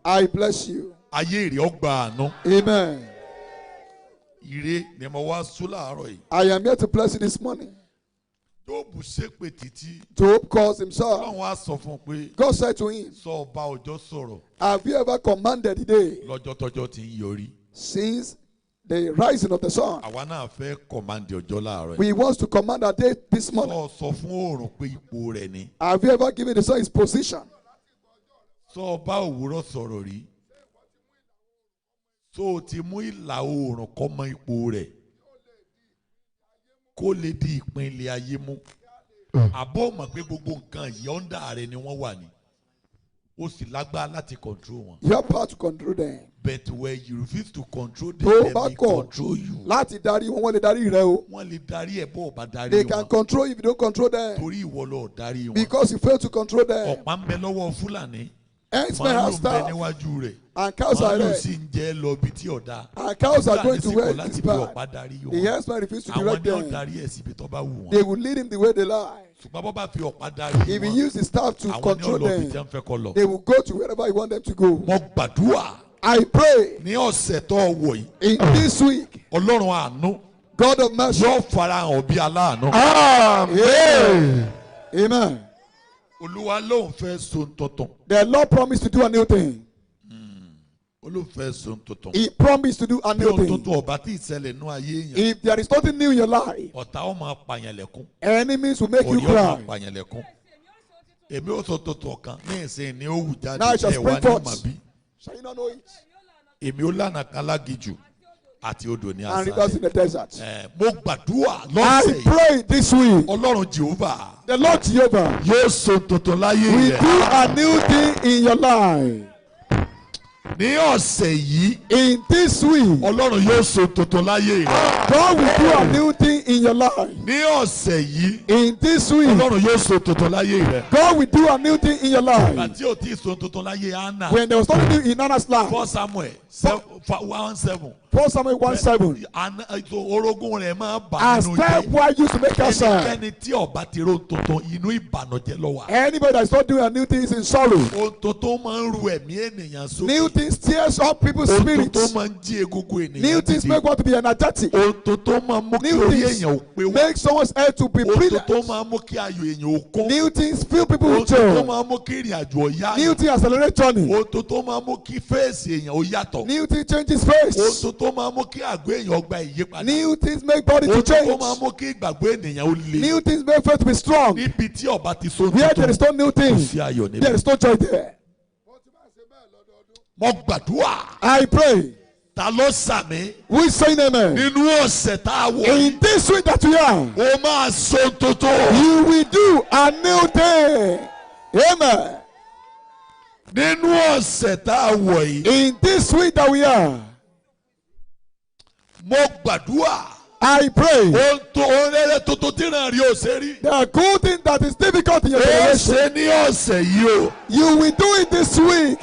I bless you. Amen. I am here to bless you this morning. Job calls himself. God said to him, have you ever commanded the day since the rising of the sun? We want to command our day this morning. Have you ever given the sun his position? You have power to control them. But when you refuse to control them, they may control you. They can control you if you don't control them. Because you fail to control them. Herdsmen have staff, and cows are red, and cows are going to where it is bad. The herdsmen refuse to direct them. They will lead him the way they lie. If he uses his staff to control them, they will go to wherever he wants them to go. I pray in this week, God of mercy, Amen. Amen. The Lord promised to do a new thing. He promised to do a new thing. If there is nothing new in your life, enemies will make you cry. Now it shall spring forth. Shall you not know it? And rivers in the desert. I pray this week, the Lord Jehovah will do a new thing in your life. In this week, God will do a new thing in your life. In this week, God will do a new thing in your life. When there was nothing new in Anna's life, 1 Samuel 1:7. As stepwife used to make her sad. Anybody that's not doing a new thing is in sorrow. New things tears up people's spirits. New things make one to be energetic. New things make someone's head to be brilliant. New things fill people with joy. New things accelerate journey. New things changes face. New things make body to change. New things make faith to be strong. Where there is no new things, there is no joy there. I pray. Who is saying amen? In this week that we are, you will do a new thing. Amen. In this week that we are, I pray. The good thing that is difficult in your generation, you will do it this week.